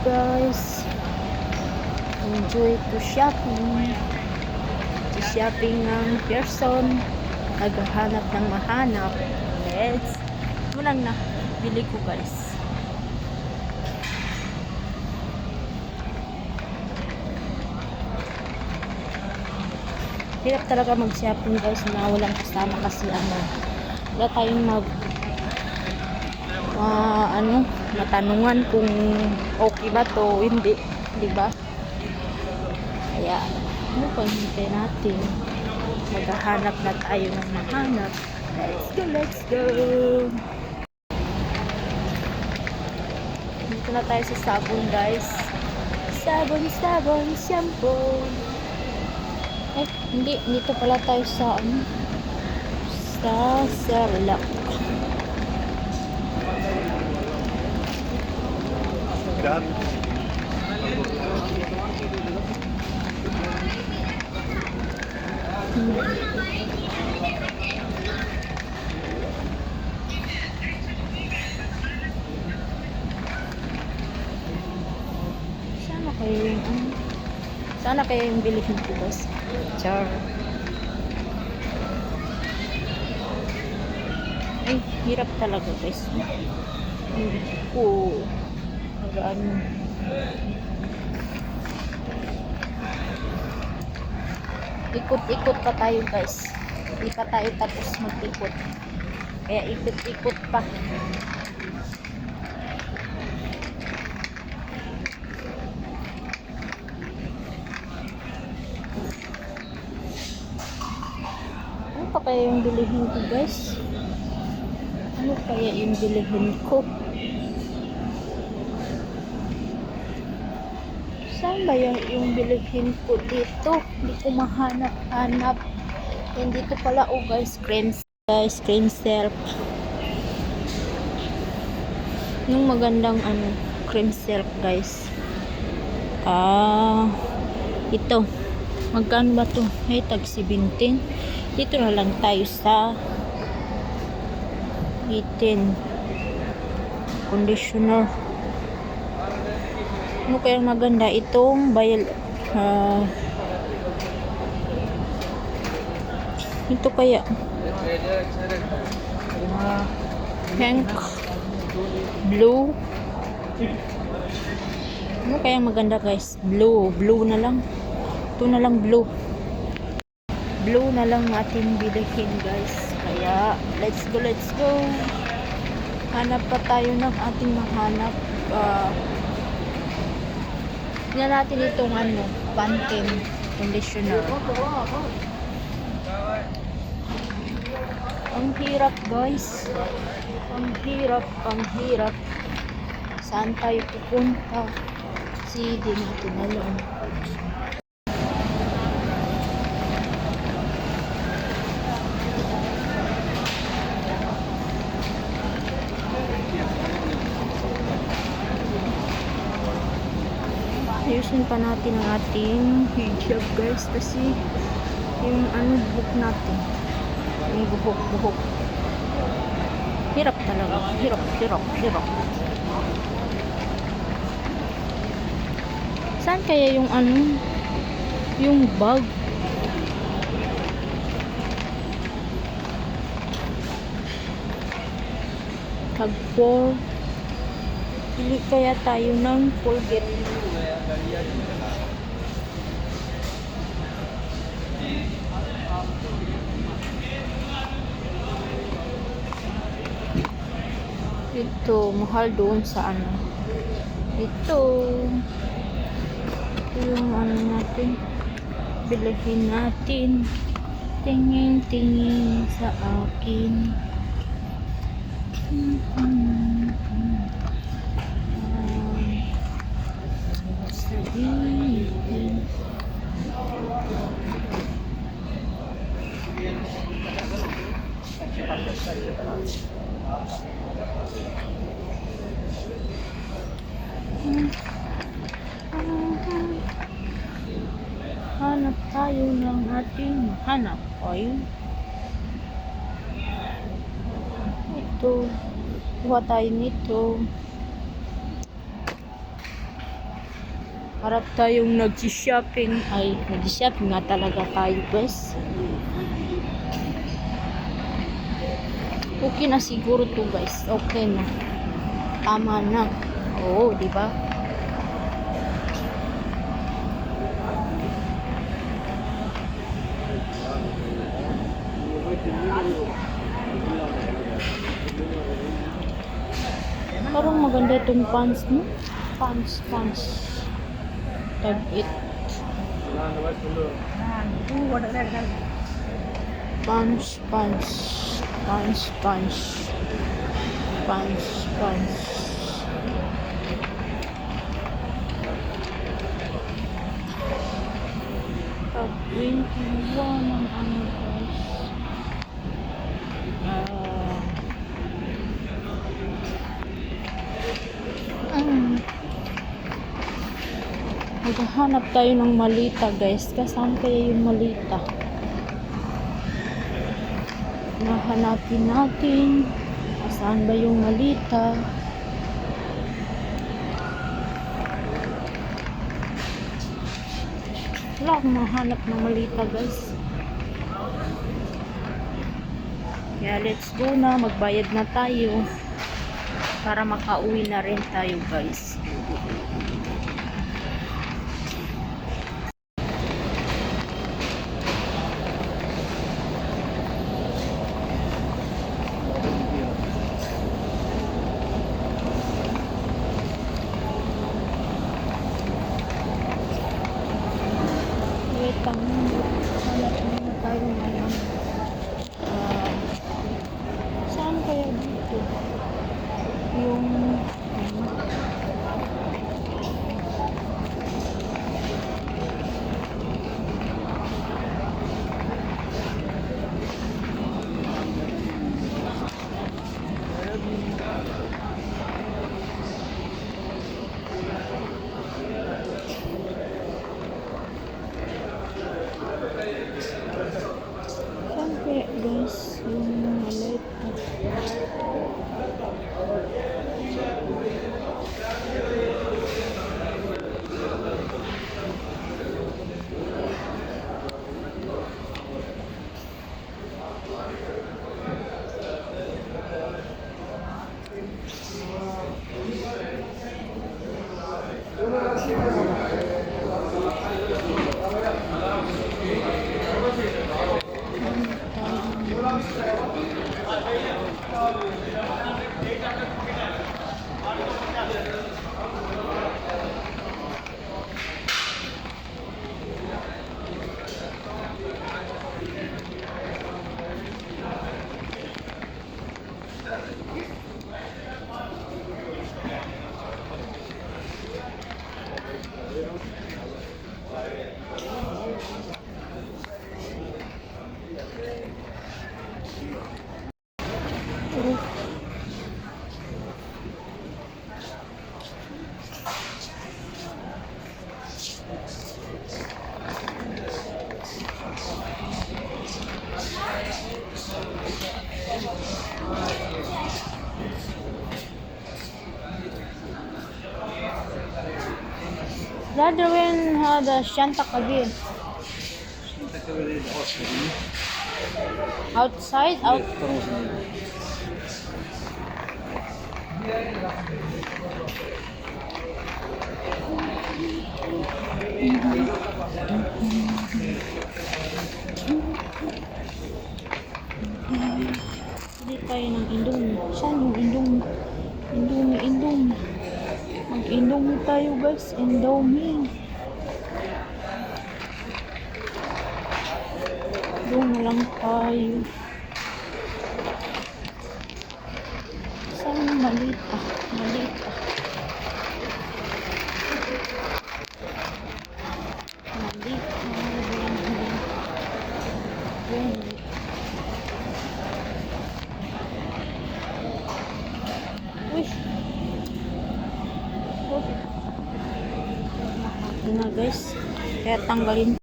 guys. Enjoy to shopping. To shopping ng person. Naghahanap ng mahanap. Let's. Mulang na. Bili ko guys. Hirap talaga mag-shopping guys na walang kasama kasi wala tayong matanungan kung okay ba to, hindi, di ba? Kaya ano pang hintay natin? Maghahanap na tayo ng mahanap. Let's go! Dito na tayo sa sabon guys. Sabon, shampoo. Hindi. Dito pala tayo sa Cerelac. Sana kayo yung bilihin ko guys. Char. Ay, hirap talaga guys. Ikot-ikot pa tayo guys. Hindi pa tayo tapos mag-ikot. Kaya ikot-ikot pa. Ano pa kaya yung bilihin ko guys? Ano kaya yung bilihin ko? Saan ba yung bilihin ko dito? Hindi ko mahanap-hanap. And dito pala guys, cream silk. Yung magandang cream silk guys. Ito. Magkano ba to? Ay, tag 17. Dito na lang tayo sa 18. Conditioner. Ano kaya maganda? Itong ito kaya pink, blue. Ano kaya maganda guys? Blue na lang. Ito na lang blue na lang ating bilhin guys. Kaya let's go. Hanap pa tayo ng ating mahanap. Tingnan natin itong Pantene conditioner. Ang hirap guys. Ang hirap. Saan tayo pupunta? Di natin alam. Ayusin pa natin ang ating hijab guys kasi yung buhok natin, yung buhok hirap talaga, hirap. Saan kaya yung yung bag? Tag 4. Pili kaya tayo ng Colgate. Ito, mahal doon sa ito yung natin, bilhin natin. Tingin sa akin. Hanap tayo ng ating hanap. Ayun. Ito. Kuha tayo nito. Harap tayong nag-shopping. Ay, nag-shopping nga talaga tayo, guys. Okay na siguro to, guys. Okay na. Tama na. Oo, di ba? Parang maganda itong pants mo. Pants. Tag-it. Pants. Tag 21 ang ano, guys. Maghahanap tayo ng malita, guys. Kasama kaya yung malita? Nahanapin natin. Saan ba yung malita? Wala akong mahanap ng malita, guys. Kaya let's go na. Magbayad na tayo. Para makauwi na rin tayo, guys. Hanap muna tayo ngayon. Saan kaya dito? Yung guys, yung malita. Dadawin hada Shanta Kabir. Outside? Out. Hindi tayo ng Indomie. Saan yung Indomie? Indomie. Mag-Indomie tayo, guys. Indomie. Doon na lang tayo. Saan yung malita? Uy. Ito na, guys. Kaya tanggalin